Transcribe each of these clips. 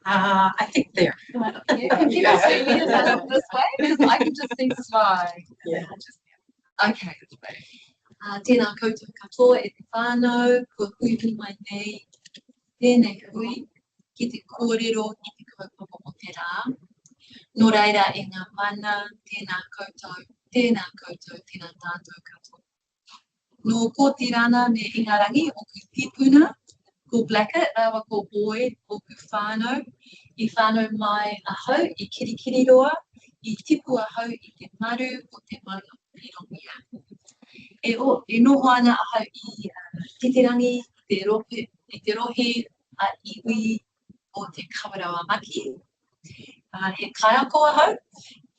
I think there. Can you just see me this way? Because I can just see slide. Yeah. Okay. Tēnā koutou katoa e te whānau, kua huihi mai nei, tēnei hui, ki te kōrero, ki te kaupapa o te rā. Nō reira e ngā mana, tēnā koutou, tēnā tātou katoa. Nō kōtirana me ingarangi o ku tipuna, ko Blackett, rawa ko Boyd, o ku whānau, I whānau mai ahau, I kirikiriroa, I tipu ahau I te maru o te mauna pirongia. E noho ana ahau I titirangi, I te rohe a iwi o te kawarawa maki. He kaiako ahau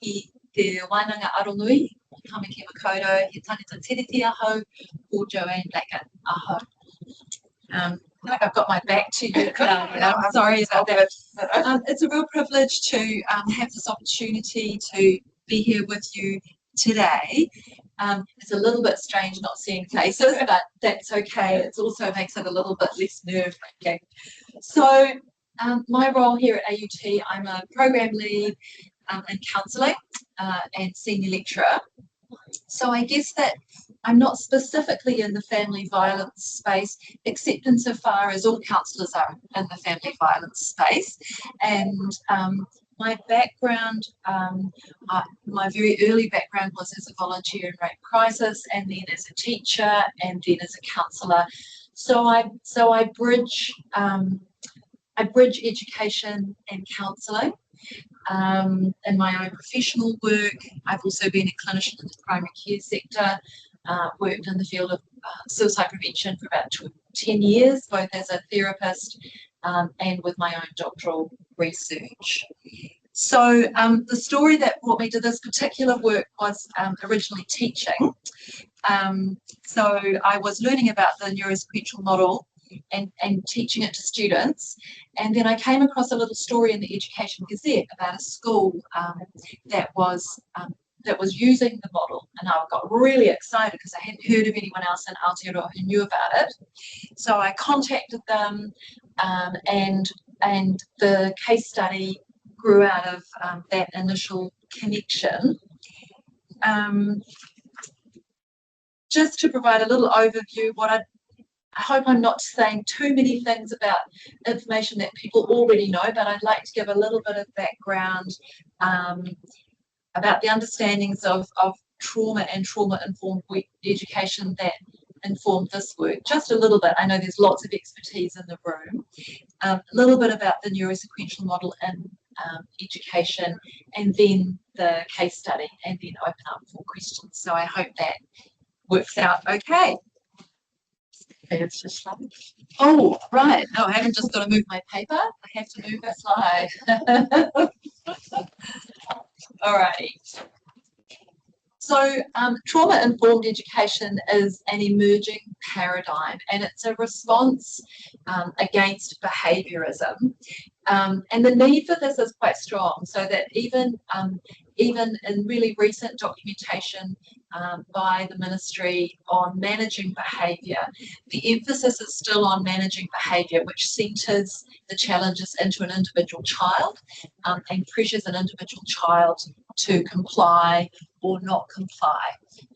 I te wainanga aronui o Tamaki Makaurau, he tangata tiriti ahau o Joanne Blackett ahau. I feel like I've got my back to you. I'm sorry about that. It's a real privilege to have this opportunity to be here with you today. It's a little bit strange not seeing faces, but that's okay. It also makes it a little bit less nerve-wracking. So my role here at AUT, I'm a program lead in counselling and senior lecturer. So I guess that I'm not specifically in the family violence space, except insofar as all counsellors are in the family violence space. And my background, my very early background was as a volunteer in rape crisis, and then as a teacher, and then as a counsellor. So I bridge education and counselling. In my own professional work, I've also been a clinician in the primary care sector, worked in the field of suicide prevention for about 10 years, both as a therapist and with my own doctoral research. So the story that brought me to this particular work was originally teaching. So I was learning about the neurosequential model and teaching it to students, and then I came across a little story in the Education Gazette about a school that was using the model, and I got really excited because I hadn't heard of anyone else in Aotearoa who knew about it. So I contacted them, and the case study grew out of that initial connection. Just to provide a little overview, I hope I'm not saying too many things about information that people already know, but I'd like to give a little bit of background about the understandings of trauma and trauma-informed education that informed this work. Just a little bit. I know there's lots of expertise in the room. A little bit about the neurosequential model in education, and then the case study, and then open up for questions. So I hope that works out okay. It's just like, oh, right. No, I haven't just got to move my paper. I have to move the slide. All right. So trauma-informed education is an emerging paradigm, and it's a response against behaviourism. And the need for this is quite strong, so that even in really recent documentation by the ministry on managing behaviour, the emphasis is still on managing behaviour, which centres the challenges into an individual child and pressures an individual child to comply or not comply.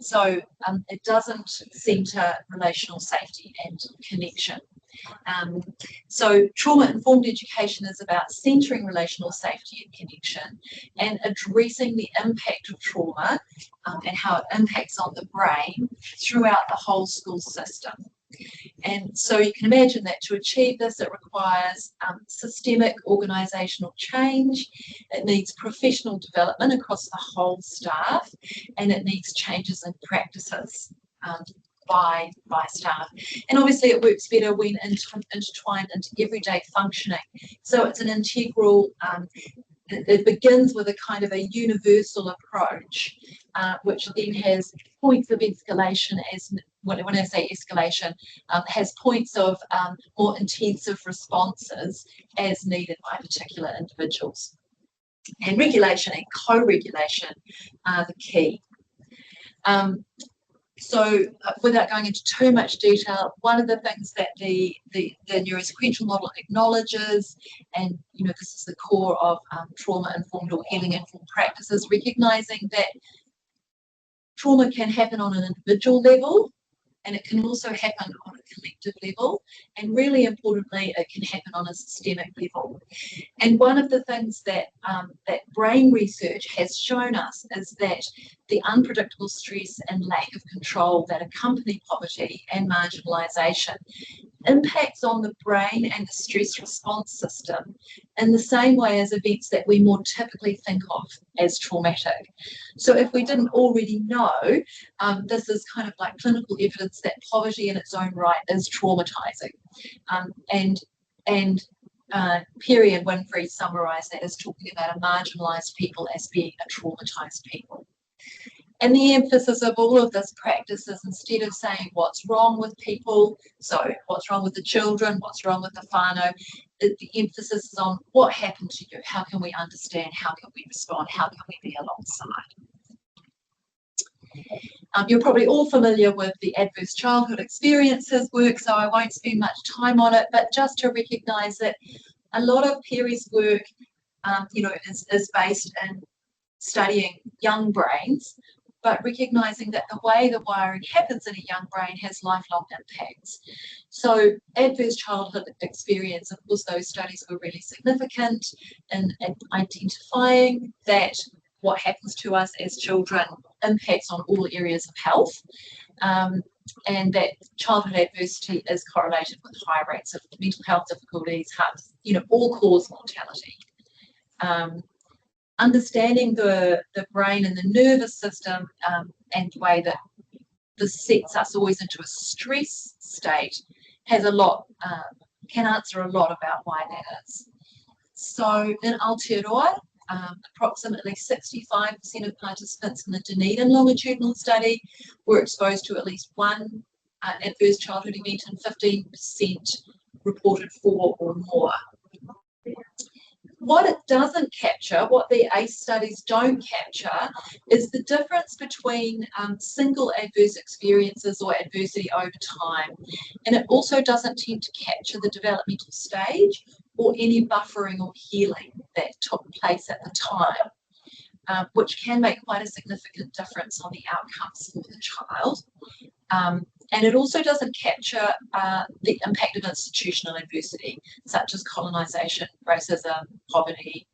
So it doesn't centre relational safety and connection. So trauma-informed education is about centering relational safety and connection and addressing the impact of trauma and how it impacts on the brain throughout the whole school system. And so you can imagine that to achieve this, it requires systemic organisational change, it needs professional development across the whole staff, and it needs changes in practices by staff. And obviously it works better when intertwined into everyday functioning. So it's an integral, it begins with a kind of a universal approach, which then has points of escalation, as when I say escalation, has points of more intensive responses as needed by particular individuals. And regulation and co-regulation are the key. So without going into too much detail, one of the things that the neurosequential model acknowledges, and this is the core of trauma-informed or healing-informed practices, recognizing that trauma can happen on an individual level, and it can also happen on a collective level, and really importantly, it can happen on a systemic level. And one of the things that that brain research has shown us is that the unpredictable stress and lack of control that accompany poverty and marginalisation impacts on the brain and the stress response system in the same way as events that we more typically think of as traumatic. So if we didn't already know, this is kind of like clinical evidence that poverty in its own right is traumatizing. Perry and Winfrey summarised that as talking about a marginalised people as being a traumatised people. And the emphasis of all of this practice is, instead of saying what's wrong with people, so what's wrong with the children, what's wrong with the whānau, the emphasis is on what happened to you, how can we understand, how can we respond, how can we be alongside. You're probably all familiar with the adverse childhood experiences work, so I won't spend much time on it, but just to recognise that a lot of Perry's work is based in studying young brains, but recognising that the way the wiring happens in a young brain has lifelong impacts. So adverse childhood experience, of course, those studies were really significant in identifying that what happens to us as children impacts on all areas of health, and that childhood adversity is correlated with high rates of mental health difficulties, heart, all-cause mortality. Understanding the brain and the nervous system and the way that this sets us always into a stress state has a lot, can answer a lot about why that is. So in Aotearoa, approximately 65% of participants in the Dunedin longitudinal study were exposed to at least one adverse childhood event, and 15% reported 4 or more. What it doesn't capture, what the ACE studies don't capture, is the difference between single adverse experiences or adversity over time. And it also doesn't tend to capture the developmental stage or any buffering or healing that took place at the time, which can make quite a significant difference on the outcomes for the child. And it also doesn't capture the impact of institutional adversity, such as colonisation, racism, poverty,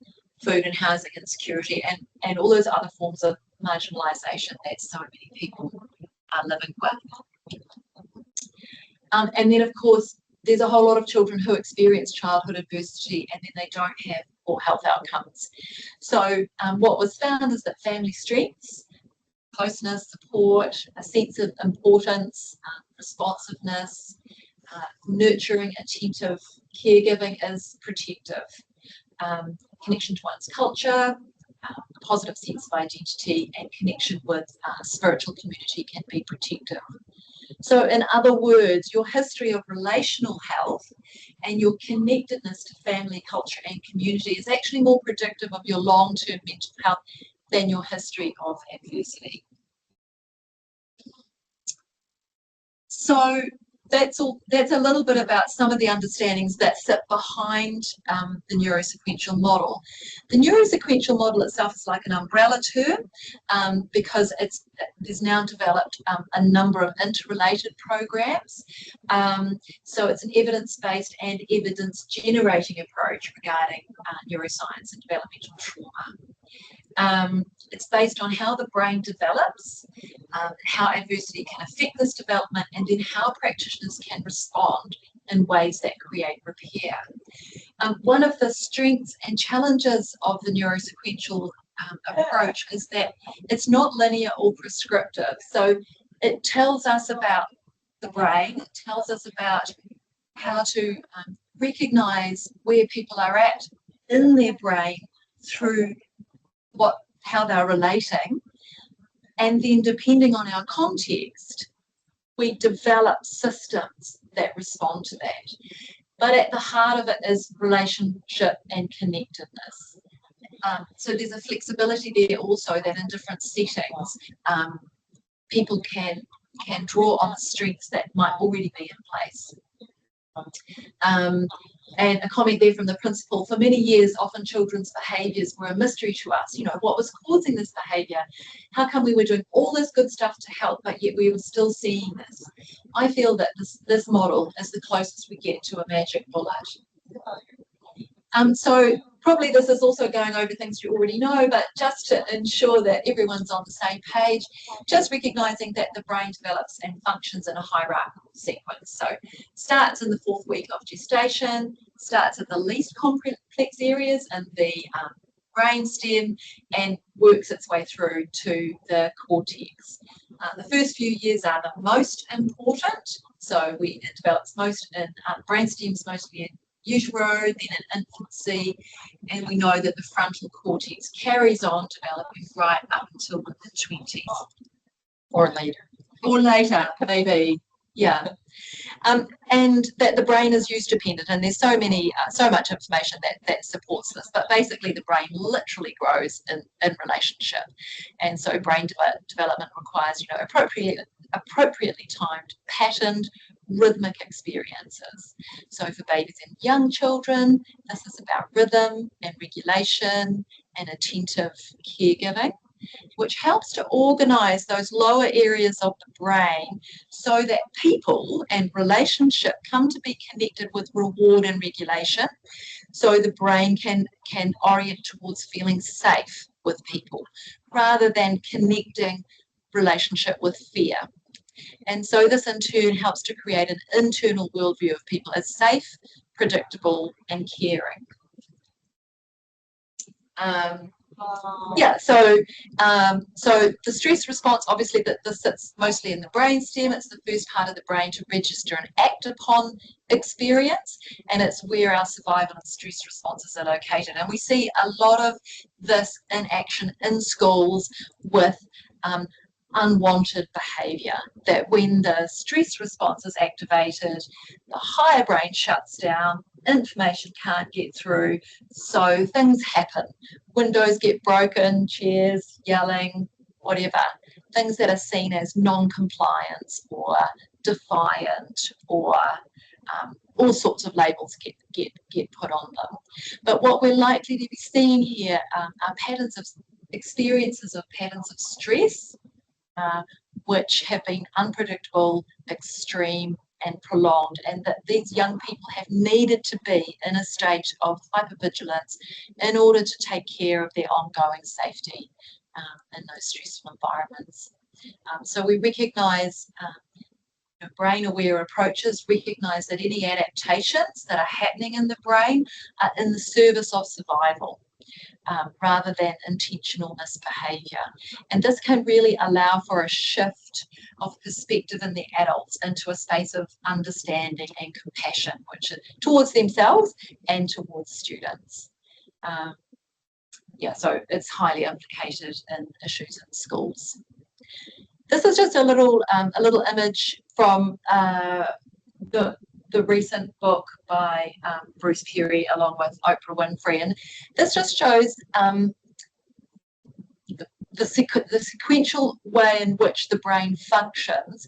food and housing insecurity, and all those other forms of marginalisation that so many people are living with. And then, of course, there's a whole lot of children who experience childhood adversity and then they don't have poor health outcomes. So what was found is that family strengths, closeness, support, a sense of importance, responsiveness, nurturing, attentive caregiving is protective. Connection to one's culture, a positive sense of identity, and connection with spiritual community can be protective. So in other words, your history of relational health and your connectedness to family, culture and community is actually more predictive of your long-term mental health than your history of adversity. So that's a little bit about some of the understandings that sit behind the neurosequential model. The neurosequential model itself is like an umbrella term because there's now developed a number of interrelated programs. So it's an evidence-based and evidence-generating approach regarding neuroscience and developmental trauma. It's based on how the brain develops, how adversity can affect this development, and then how practitioners can respond in ways that create repair. One of the strengths and challenges of the neurosequential approach is that it's not linear or prescriptive. So it tells us about the brain, it tells us about how to recognise where people are at in their brain through how they're relating, and then depending on our context, we develop systems that respond to that. But at the heart of it is relationship and connectedness. So there's a flexibility there also that in different settings, people can draw on the strengths that might already be in place. And a comment there from the principal, for many years, often children's behaviours were a mystery to us. You know, what was causing this behaviour? How come we were doing all this good stuff to help, but yet we were still seeing this? I feel that this model is the closest we get to a magic bullet. So probably this is also going over things you already know, but just to ensure that everyone's on the same page, just recognising that the brain develops and functions in a hierarchical sequence. So starts in the 4th week of gestation, starts at the least complex areas in the brainstem, and works its way through to the cortex. The first few years are the most important. So it develops most in brainstems, mostly in utero, then in infancy, and we know that the frontal cortex carries on developing right up until the 20s. Or later. Or later, maybe, yeah. And that the brain is use dependent, and there's so much information that supports this, but basically the brain literally grows in relationship, and so brain development requires, you know, appropriately timed, patterned, rhythmic experiences. So for babies and young children, this is about rhythm and regulation and attentive caregiving, which helps to organise those lower areas of the brain so that people and relationship come to be connected with reward and regulation. So the brain can orient towards feeling safe with people rather than connecting relationship with fear. And so this in turn helps to create an internal worldview of people as safe, predictable, and caring. So the stress response, obviously, that this sits mostly in the brainstem. It's the first part of the brain to register and act upon experience, and it's where our survival and stress responses are located. And we see a lot of this in action in schools with unwanted behaviour, that when the stress response is activated, the higher brain shuts down, information can't get through, so things happen. Windows get broken, chairs, yelling, whatever. Things that are seen as non-compliance or defiant, or all sorts of labels get put on them. But what we're likely to be seeing here are patterns of experiences of patterns of stress, which have been unpredictable, extreme, and prolonged, and that these young people have needed to be in a state of hypervigilance in order to take care of their ongoing safety in those stressful environments. So we recognise brain-aware approaches recognise that any adaptations that are happening in the brain are in the service of survival, rather than intentional misbehaviour. And this can really allow for a shift of perspective in the adults into a space of understanding and compassion, which is towards themselves and towards students. So it's highly implicated in issues in schools. This is just a little image from the recent book by Bruce Perry along with Oprah Winfrey, and this just shows the sequential way in which the brain functions,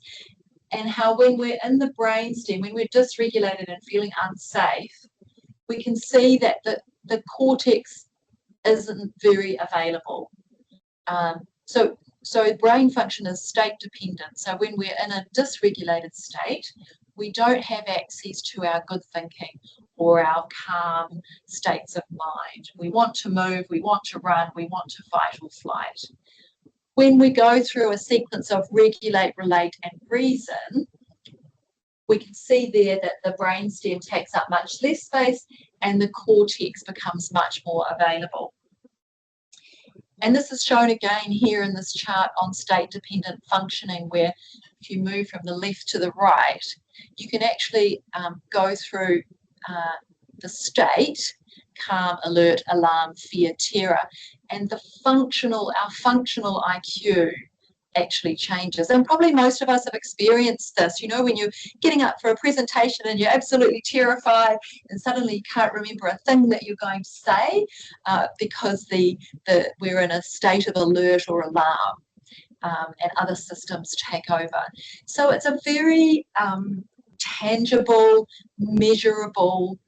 and how when we're in the brainstem, when we're dysregulated and feeling unsafe, we can see that the cortex isn't very available. So brain function is state dependent. So when we're in a dysregulated state, we don't have access to our good thinking or our calm states of mind. We want to move, we want to run, we want to fight or flight. When we go through a sequence of regulate, relate, and reason, we can see there that the brainstem takes up much less space and the cortex becomes much more available. And this is shown again here in this chart on state-dependent functioning, where if you move from the left to the right, you can actually go through the state, calm, alert, alarm, fear, terror, and our functional IQ actually changes. And probably most of us have experienced this, you know, when you're getting up for a presentation and you're absolutely terrified and suddenly you can't remember a thing that you're going to say because we're in a state of alert or alarm. And other systems take over. So it's a very tangible, measurable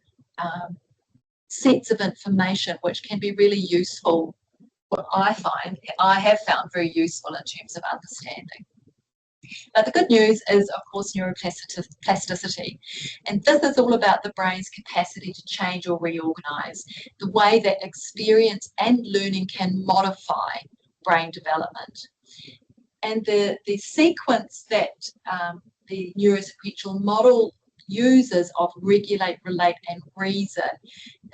sets of information which can be really useful. What I have found very useful in terms of understanding. But the good news is, of course, neuroplasticity. And this is all about the brain's capacity to change or reorganize, the way that experience and learning can modify brain development. And the sequence that the neurosequential model uses of regulate, relate, and reason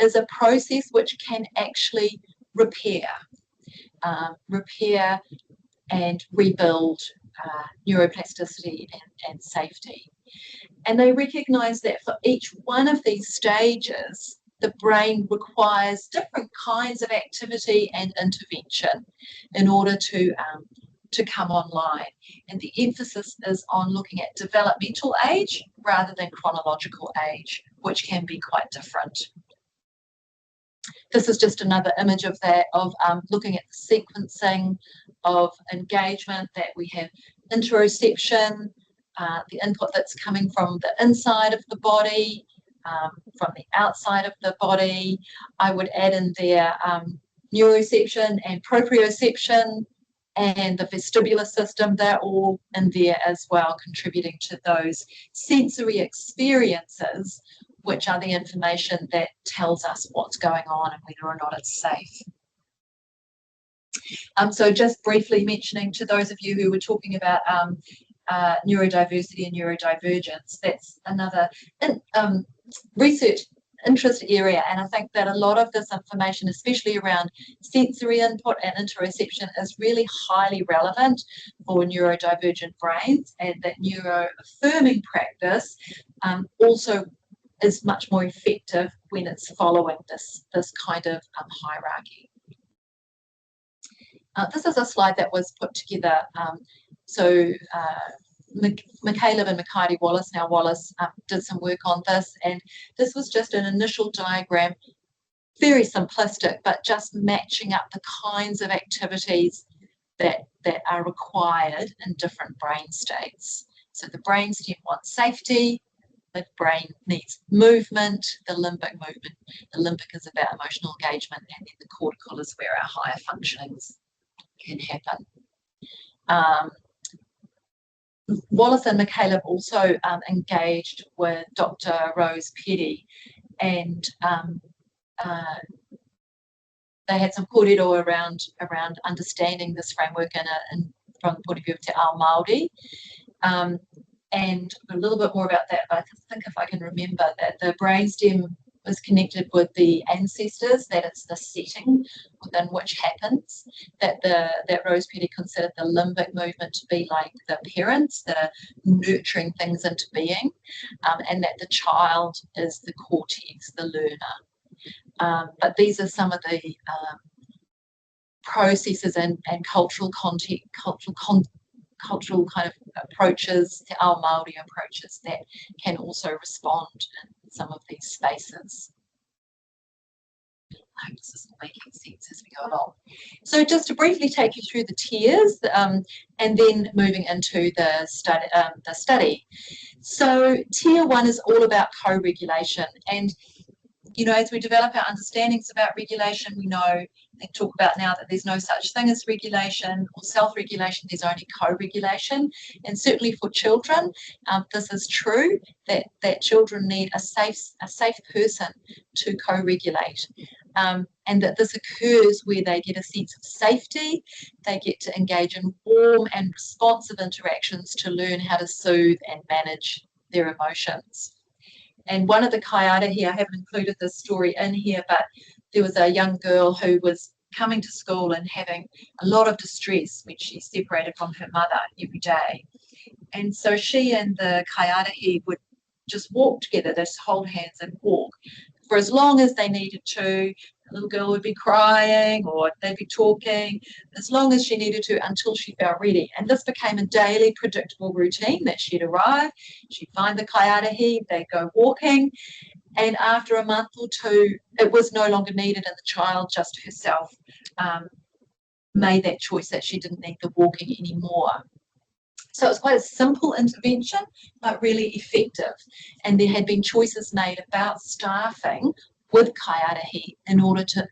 is a process which can actually repair and rebuild neuroplasticity and safety. And they recognise that for each one of these stages, the brain requires different kinds of activity and intervention in order to come online. And the emphasis is on looking at developmental age rather than chronological age, which can be quite different. This is just another image of that, of looking at the sequencing of engagement, that we have interoception, the input that's coming from the inside of the body, from the outside of the body. I would add in there neuroception and proprioception and the vestibular system. They're all in there as well, contributing to those sensory experiences, which are the information that tells us what's going on and whether or not it's safe. So just briefly mentioning to those of you who were talking about neurodiversity and neurodivergence, that's another research interest area, and I think that a lot of this information, especially around sensory input and interoception, is really highly relevant for neurodivergent brains, and that neuroaffirming practice also is much more effective when it's following this kind of hierarchy. This is a slide that was put together. McCaleb and McCarty Wallace, now Wallace, did some work on this, and this was just an initial diagram, very simplistic, but just matching up the kinds of activities that are required in different brain states. So the brainstem wants safety, the brain needs movement, the limbic movement. The limbic is about emotional engagement, and then the cortical is where our higher functionings can happen. Wallace and McCaleb also engaged with Dr. Rose Petty, and they had some kōrero around understanding this framework from the point of view of Te Ao Māori. And a little bit more about that, but I think if I can remember that the brainstem is connected with the ancestors, that it's the setting within which happens, that Rose Petty considered the limbic movement to be like the parents that are nurturing things into being, and that the child is the cortex, the learner. But these are some of the processes and cultural context, cultural kind of approaches, Te Ao Māori approaches, that can also respond in some of these spaces. I hope this is making sense as we go along. So just to briefly take you through the tiers, and then moving into the study. So tier 1 is all about co-regulation, and you know, as we develop our understandings about regulation, we know and talk about now that there's no such thing as regulation or self-regulation, there's only co-regulation. And certainly for children, this is true, that children need a safe person to co-regulate. And that this occurs where they get a sense of safety, they get to engage in warm and responsive interactions to learn how to soothe and manage their emotions. And one of the kaiara here, I haven't included this story in here, but there was a young girl who was coming to school and having a lot of distress when she separated from her mother every day. And so she and the kaiara here would just walk together, just hold hands and walk for as long as they needed to, The little girl would be crying or they'd be talking as long as she needed to until she felt ready. And this became a daily predictable routine that she'd arrive, she'd find the kaiarahi, they'd go walking, and after a month or two, it was no longer needed and the child just herself made that choice that she didn't need the walking anymore. So it's quite a simple intervention, but really effective. And there had been choices made about staffing with kaiarahi in order to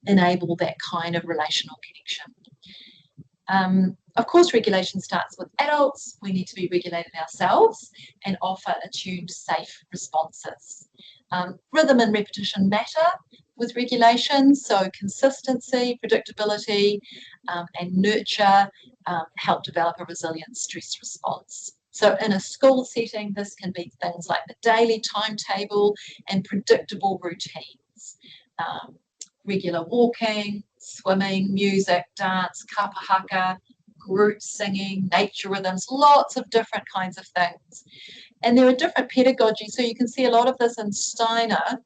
enable that kind of relational connection. Of course, regulation starts with adults. We need to be regulated ourselves and offer attuned, safe responses. Rhythm and repetition matter with regulation, so consistency, predictability, and nurture help develop a resilient stress response. So in a school setting, this can be things like the daily timetable and predictable routines. Regular walking, swimming, music, dance, kapahaka, group singing, nature rhythms, lots of different kinds of things. And there are different pedagogies, so you can see a lot of this in Steiner.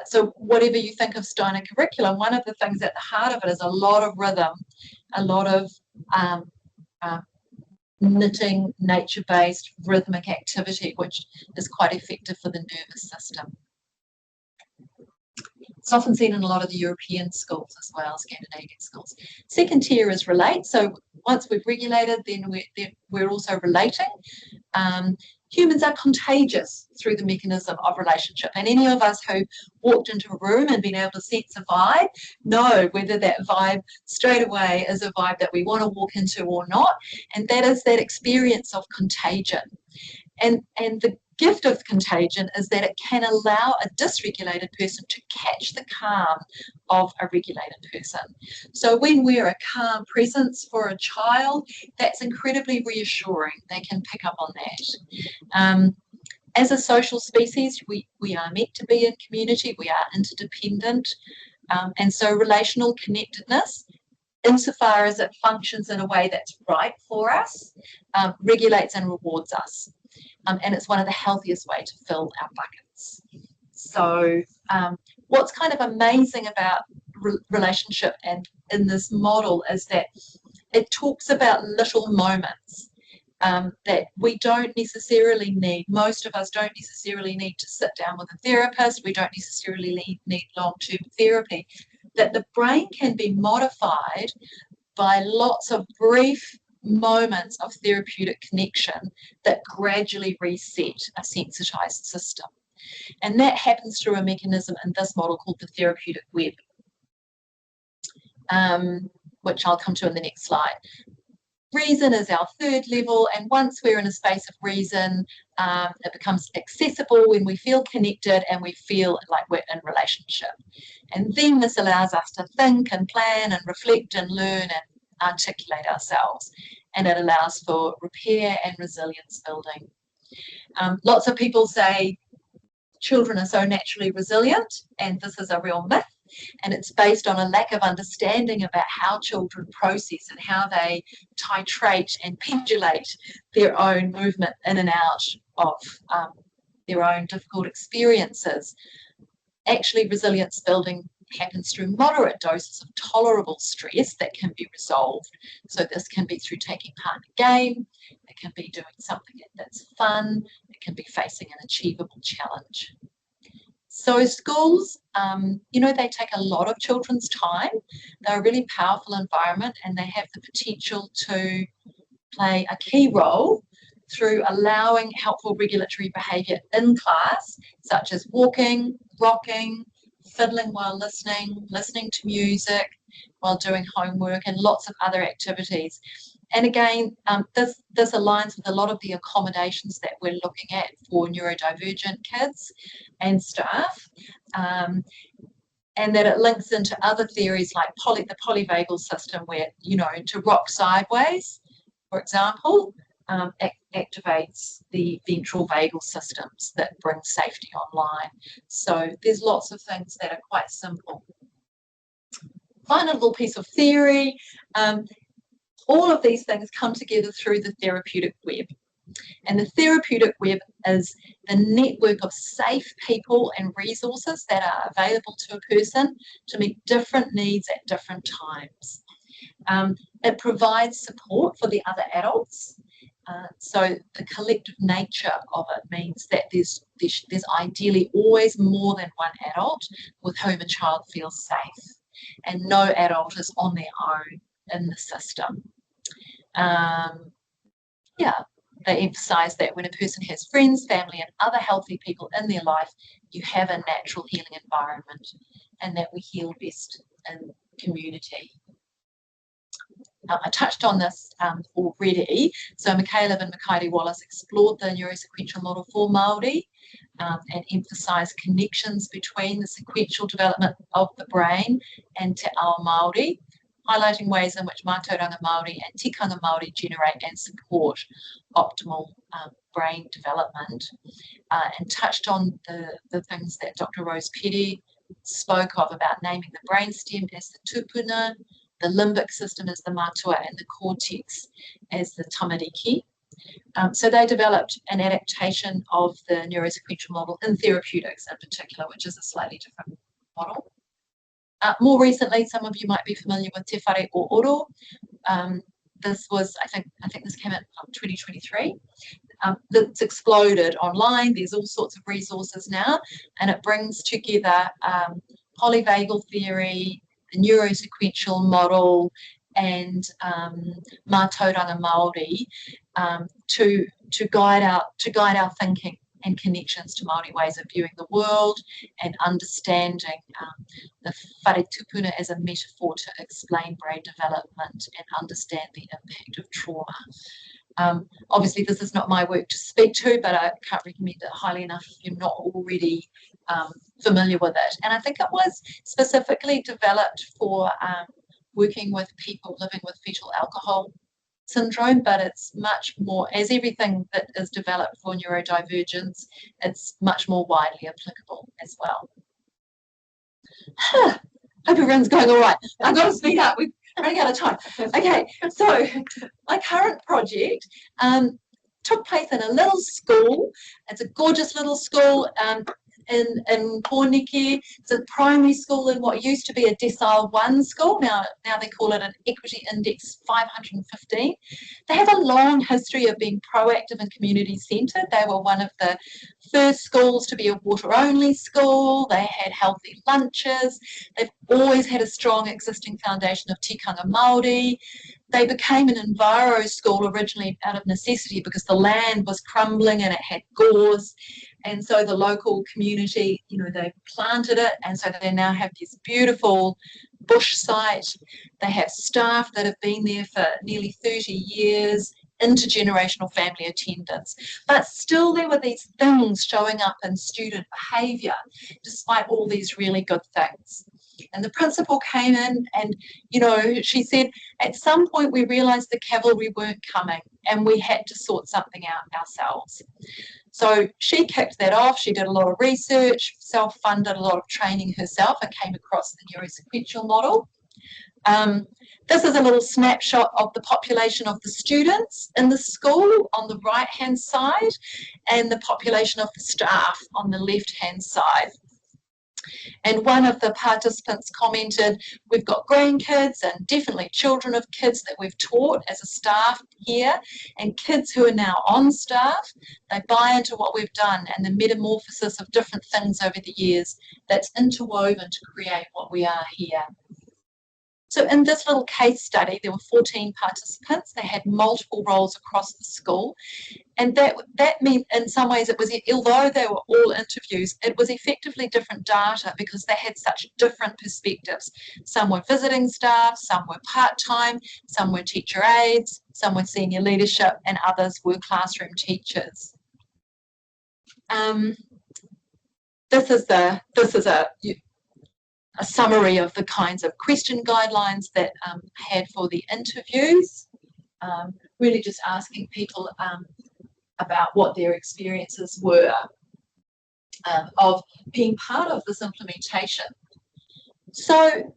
So whatever you think of Steiner curriculum, one of the things at the heart of it is a lot of rhythm, a lot of knitting, nature-based rhythmic activity, which is quite effective for the nervous system. It's often seen in a lot of the European schools as well, Scandinavian schools. Second tier is relate. So once we've regulated, then we're also relating. Humans are contagious through the mechanism of relationship. And any of us who walked into a room and been able to sense a vibe know whether that vibe straight away is a vibe that we want to walk into or not. And that is that experience of contagion. And the gift of contagion is that it can allow a dysregulated person to catch the calm of a regulated person. So when we're a calm presence for a child, that's incredibly reassuring. They can pick up on that. As a social species, we are meant to be in community, we are interdependent, and so relational connectedness, insofar as it functions in a way that's right for us, regulates and rewards us. And it's one of the healthiest ways to fill our buckets. So what's kind of amazing about relationship and in this model is that it talks about little moments that we don't necessarily need. Most of us don't necessarily need to sit down with a therapist. We don't necessarily need long-term therapy. That the brain can be modified by lots of brief moments of therapeutic connection that gradually reset a sensitized system. And that happens through a mechanism in this model called the therapeutic web, which I'll come to in the next slide. Reason is our third level, and once we're in a space of reason, it becomes accessible when we feel connected and we feel like we're in relationship. And then this allows us to think and plan and reflect and learn and articulate ourselves, and it allows for repair and resilience building. Lots of people say children are so naturally resilient, and this is a real myth, and it's based on a lack of understanding about how children process and how they titrate and pendulate their own movement in and out of their own difficult experiences. Actually, resilience building happens through moderate doses of tolerable stress that can be resolved. So this can be through taking part in a game, it can be doing something that's fun, it can be facing an achievable challenge. So schools, you know, they take a lot of children's time. They're a really powerful environment and they have the potential to play a key role through allowing helpful regulatory behaviour in class, such as walking, rocking, fiddling while listening, listening to music while doing homework, and lots of other activities. And again, this aligns with a lot of the accommodations that we're looking at for neurodivergent kids and staff, and that it links into other theories like the polyvagal system, where, you know, to rock sideways, for example, activates the ventral vagal systems that bring safety online. So there's lots of things that are quite simple. Final little piece of theory, all of these things come together through the therapeutic web. And the therapeutic web is the network of safe people and resources that are available to a person to meet different needs at different times. It provides support for the other adults. So the collective nature of it means that there's ideally always more than one adult with whom a child feels safe, and no adult is on their own in the system. Yeah, they emphasise that when a person has friends, family and other healthy people in their life, you have a natural healing environment, and that we heal best in community. I touched on this already. So McCaleb and Makaire Wallace explored the neurosequential model for Māori and emphasised connections between the sequential development of the brain and Te Ao Māori, highlighting ways in which Mātauranga Māori and Tikanga Māori generate and support optimal brain development, and touched on the things that Dr. Rose Petty spoke of about naming the brainstem as the tupuna, the limbic system as the matua, and the cortex as the tamariki. So they developed an adaptation of the neurosequential model in therapeutics in particular, which is a slightly different model. More recently, some of you might be familiar with Te Whare o Oro. This was, I think this came out in 2023. It's exploded online. There's all sorts of resources now, and it brings together polyvagal theory, the neurosequential model, and Mātauranga Māori to guide our thinking and connections to Māori ways of viewing the world, and understanding the whare tupuna as a metaphor to explain brain development and understand the impact of trauma. Obviously, this is not my work to speak to, but I can't recommend it highly enough if you're not already familiar with it. And I think it was specifically developed for working with people living with fetal alcohol syndrome, but it's much more, as everything that is developed for neurodivergence, it's much more widely applicable as well. Hope everyone's going all right. I've got to speed up. We're running out of time. Okay, so my current project took place in a little school. It's a gorgeous little school in Pōneke. It's a primary school in what used to be a Decile 1 school. Now they call it an Equity Index 515. They have a long history of being proactive and community-centred. They were one of the first schools to be a water-only school. They had healthy lunches. They've always had a strong existing foundation of tikanga Māori. They became an enviro school originally out of necessity because the land was crumbling and it had gores. And so the local community, they planted it, and so they now have this beautiful bush site. They have staff that have been there for nearly 30 years, intergenerational family attendance. But still there were these things showing up in student behaviour, despite all these really good things. And the principal came in and, she said, at some point we realised the cavalry weren't coming and we had to sort something out ourselves. So she kicked that off. She did a lot of research, self-funded a lot of training herself, and came across the neurosequential model. This is a little snapshot of the population of the students in the school on the right-hand side, and the population of the staff on the left-hand side. And one of the participants commented, we've got grandkids and definitely children of kids that we've taught as a staff here, and kids who are now on staff. They buy into what we've done and the metamorphosis of different things over the years that's interwoven to create what we are here. So in this little case study, there were 14 participants. They had multiple roles across the school. And that meant in some ways it was, although they were all interviews, it was effectively different data because they had such different perspectives. Some were visiting staff, some were part-time, some were teacher aides, some were senior leadership, and others were classroom teachers. This is a summary of the kinds of question guidelines that I had for the interviews, really just asking people about what their experiences were of being part of this implementation. So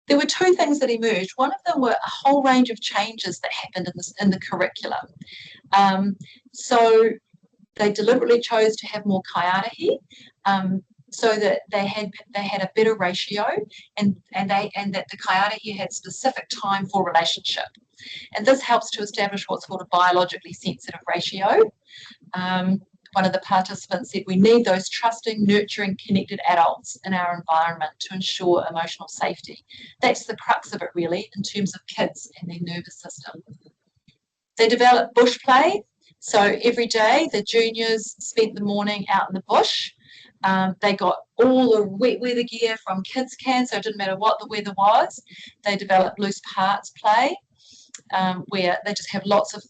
there were two things that emerged. One of them were a whole range of changes that happened in the curriculum. So they deliberately chose to have more kaiarahi, so that they had a better ratio, and that the kaiarahi had specific time for relationship. And this helps to establish what's called a biologically sensitive ratio. One of the participants said we need those trusting, nurturing, connected adults in our environment to ensure emotional safety. That's the crux of it, really, in terms of kids and their nervous system. They developed bush play. So every day the juniors spent the morning out in the bush. They got all the wet weather gear from kids can, so it didn't matter what the weather was. They developed loose parts play, where they just have lots of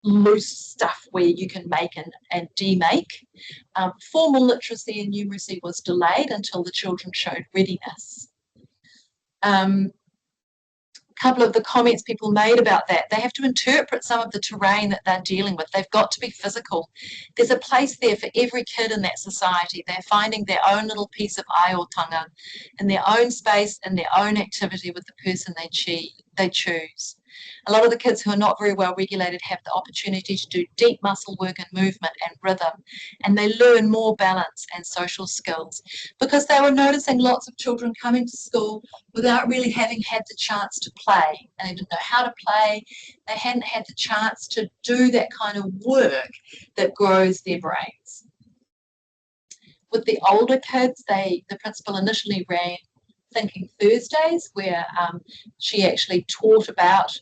loose stuff where you can make and demake. Formal literacy and numeracy was delayed until the children showed readiness. Couple of the comments people made about that, they have to interpret some of the terrain that they're dealing with. They've got to be physical. There's a place there for every kid in that society. They're finding their own little piece of aiotanga in their own space and their own activity with the person they choose. A lot of the kids who are not very well regulated have the opportunity to do deep muscle work and movement and rhythm, and they learn more balance and social skills, because they were noticing lots of children coming to school without really having had the chance to play, and they didn't know how to play. They hadn't had the chance to do that kind of work that grows their brains. With the older kids, the principal initially ran Thinking Thursdays, where she actually taught about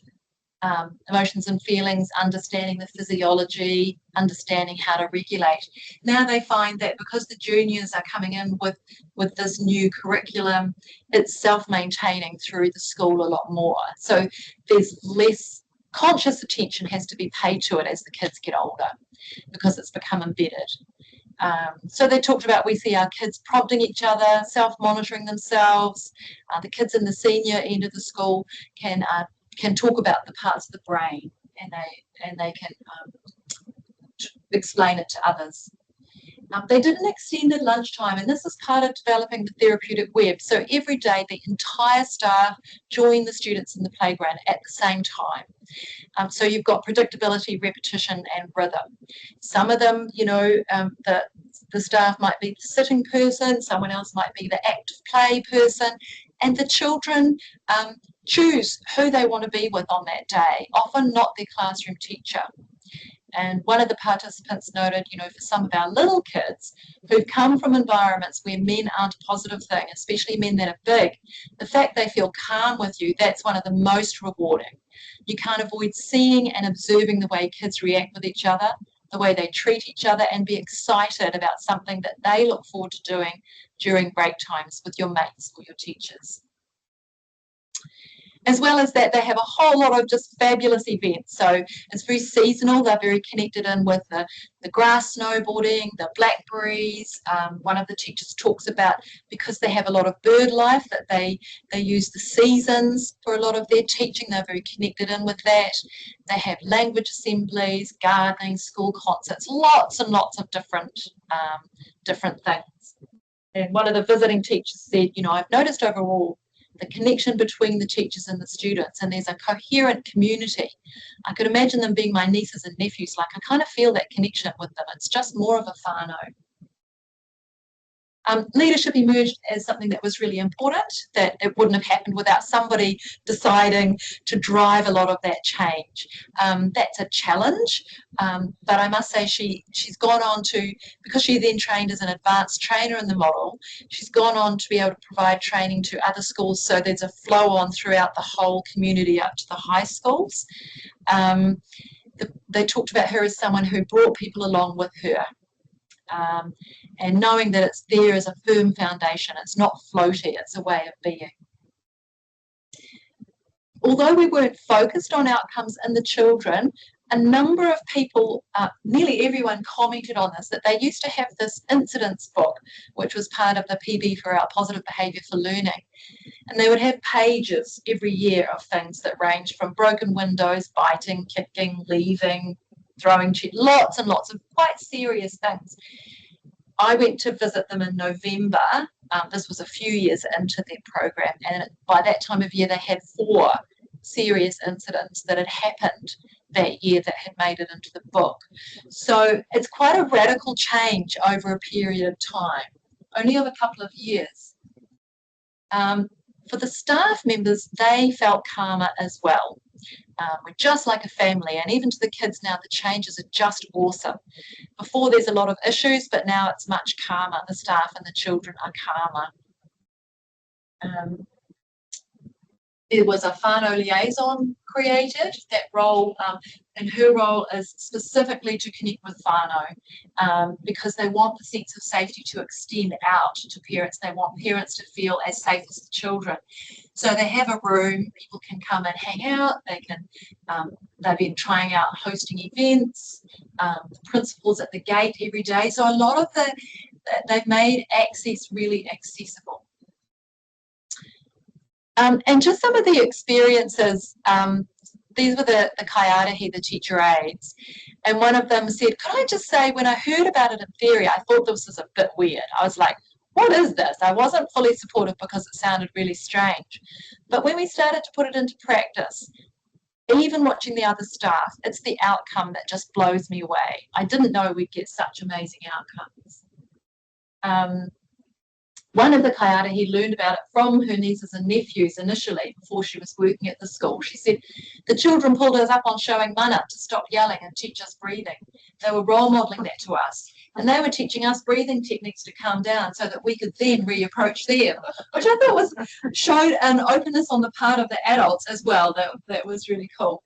emotions and feelings, understanding the physiology, understanding how to regulate. Now they find that because the juniors are coming in with this new curriculum, it's self-maintaining through the school a lot more. So there's less conscious attention has to be paid to it as the kids get older, because it's become embedded. So they talked about, we see our kids prompting each other, self-monitoring themselves. The kids in the senior end of the school can talk about the parts of the brain, and they can explain it to others. They did an extended lunchtime, and this is part of developing the therapeutic web. So every day the entire staff join the students in the playground at the same time. So you've got predictability, repetition, and rhythm. Some of them, the staff might be the sitting person, someone else might be the active play person, and the children choose who they want to be with on that day, often not their classroom teacher. And one of the participants noted, for some of our little kids who've come from environments where men aren't a positive thing, especially men that are big, the fact they feel calm with you, that's one of the most rewarding. You can't avoid seeing and observing the way kids react with each other, the way they treat each other, and be excited about something that they look forward to doing during break times with your mates or your teachers. As well as that, they have a whole lot of just fabulous events. So it's very seasonal. They're very connected in with the grass snowboarding, the blackberries. One of the teachers talks about, because they have a lot of bird life, that they use the seasons for a lot of their teaching. They're very connected in with that. They have language assemblies, gardening, school concerts, lots and lots of different things. And one of the visiting teachers said, I've noticed overall the connection between the teachers and the students, and there's a coherent community. I could imagine them being my nieces and nephews. Like, I kind of feel that connection with them. It's just more of a whānau. Leadership emerged as something that was really important, that it wouldn't have happened without somebody deciding to drive a lot of that change. That's a challenge, but I must say she's gone on to, because she then trained as an advanced trainer in the model, she's gone on to be able to provide training to other schools, so there's a flow on throughout the whole community up to the high schools. They talked about her as someone who brought people along with her. And knowing that it's there as a firm foundation, it's not floaty, it's a way of being. Although we weren't focused on outcomes in the children, a number of people, nearly everyone commented on this, that they used to have this incidents book, which was part of the PB for our positive behaviour for learning. And they would have pages every year of things that ranged from broken windows, biting, kicking, leaving, throwing, lots and lots of quite serious things. I went to visit them in November This was a few years into their program, and by that time of year they had 4 serious incidents that had happened that year that had made it into the book. So it's quite a radical change over a period of time, only of a couple of years. For the staff members, they felt calmer as well. We're just like a family, and even to the kids now, the changes are just awesome. Before there's a lot of issues, but now it's much calmer. The staff and the children are calmer. There was a whānau liaison created. That role, and her role is specifically to connect with whānau, because they want the sense of safety to extend out to parents. They want parents to feel as safe as the children. So they have a room, people can come and hang out, they can, they've been trying out hosting events, the principals at the gate every day. So a lot of they've made access really accessible. And just some of the experiences, these were the kaiarahi, the teacher aides, and one of them said, could I just say, when I heard about it in theory, I thought this was a bit weird. I was like, what is this? I wasn't fully supportive because it sounded really strange. But when we started to put it into practice, even watching the other staff, it's the outcome that just blows me away. I didn't know we'd get such amazing outcomes. One of the kaiarahi learned about it from her nieces and nephews initially before she was working at the school. She said, the children pulled us up on showing mana to stop yelling and teach us breathing. They were role modelling that to us. And they were teaching us breathing techniques to calm down so that we could then reapproach them, which I thought showed an openness on the part of the adults as well. That was really cool.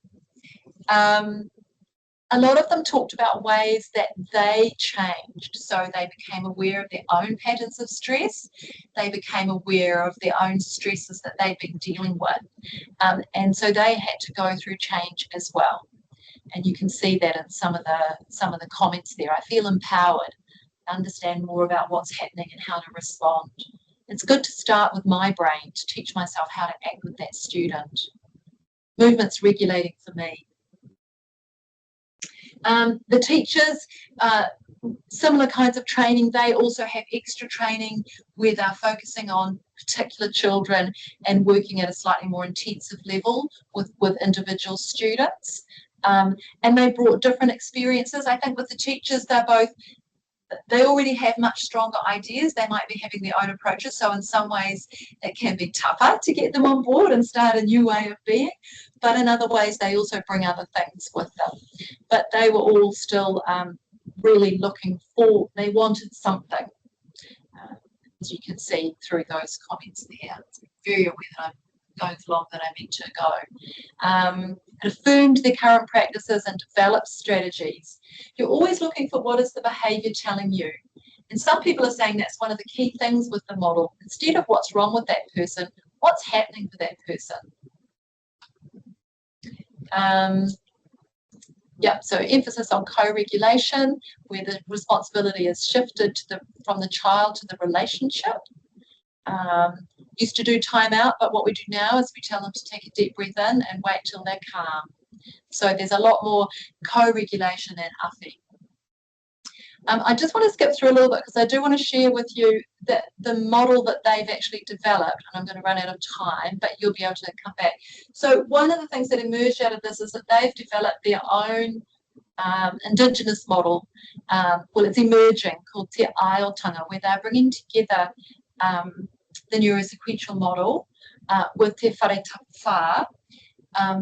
A lot of them talked about ways that they changed. So they became aware of their own patterns of stress. They became aware of their own stresses that they'd been dealing with. And so they had to go through change as well. And you can see that in some of the comments there. I feel empowered, understand more about what's happening and how to respond. It's good to start with my brain to teach myself how to act with that student. Movement's regulating for me. The teachers, similar kinds of training, they also have extra training where they're focusing on particular children and working at a slightly more intensive level with individual students. And they brought different experiences. I think with the teachers, they already have much stronger ideas. They might be having their own approaches. So in some ways, it can be tougher to get them on board and start a new way of being. But in other ways, they also bring other things with them. But they were all still really looking for, they wanted something. As you can see through those comments there. It's very aware that I'm going for longer than I meant to go. It affirmed their current practices and developed strategies. You're always looking for what is the behaviour telling you. And some people are saying that's one of the key things with the model. Instead of what's wrong with that person, what's happening for that person? So emphasis on co-regulation, where the responsibility is shifted from the child to the relationship. Used to do time out, but what we do now is we tell them to take a deep breath in and wait till they're calm. So there's a lot more co-regulation and upping. I just want to skip through a little bit because I do want to share with you the model that they've actually developed, and I'm going to run out of time, but you'll be able to come back. So one of the things that emerged out of this is that they've developed their own indigenous model. Well, it's emerging, called Te Ao where they're bringing together the neurosequential model with Te Whare Tapawhā.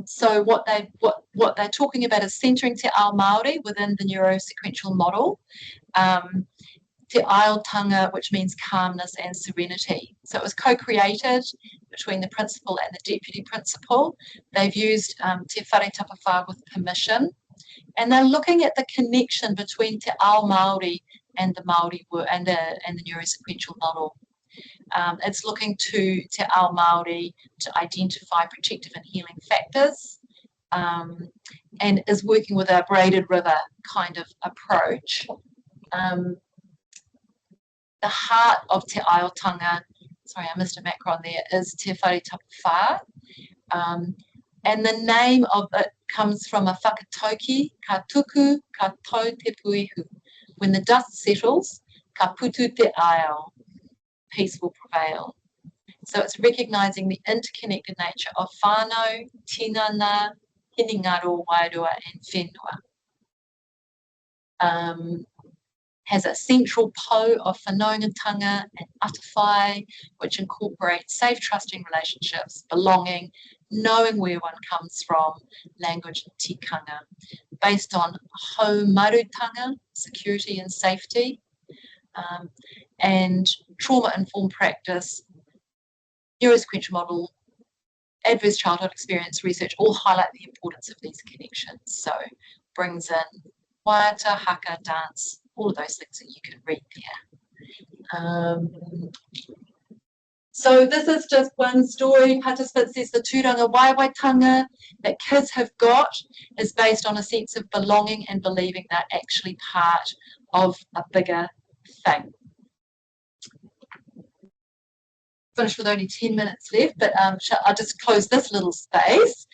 So what they're talking about is centering Te Ao Māori within the neurosequential model. Te Aotanga, which means calmness and serenity. So it was co-created between the principal and the deputy principal. They've used Te Whare Tapawhā with permission, and they're looking at the connection between Te Ao Māori and the Māori and the neurosequential model. It's looking to Te Ao Māori to identify protective and healing factors, and is working with a braided river kind of approach. The heart of Te Aotanga, sorry, I missed a macron there, is Te Whare Tapawhā. And the name of it comes from a whakatauki, ka tuku, ka tau te puihu. When the dust settles, ka putu te ao. peace will prevail. So it's recognising the interconnected nature of whānau, tinana, hiningaro, wairua and whenua. Has a central po of whanaungatanga and atawhai, which incorporates safe, trusting relationships, belonging, knowing where one comes from, language and tikanga, based on haumarutanga, security and safety, and trauma-informed practice, neurosequential model, adverse childhood experience research all highlight the importance of these connections. So brings in waiata, haka, dance, all of those things that you can read there. So this is just one story. Participant says the tūranga waiwaitanga that kids have got is based on a sense of belonging and believing they're actually part of a bigger thing. Finished with only 10 minutes left, but I'll just close this little space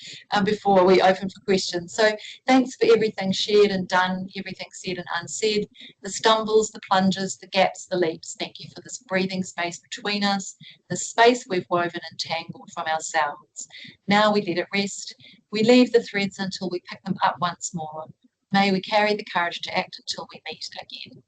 before we open for questions. So thanks for everything shared and done, everything said and unsaid, the stumbles, the plunges, the gaps, the leaps. Thank you for this breathing space between us, the space we've woven and tangled from ourselves. Now we let it rest. We leave the threads until we pick them up once more. May we carry the courage to act until we meet again.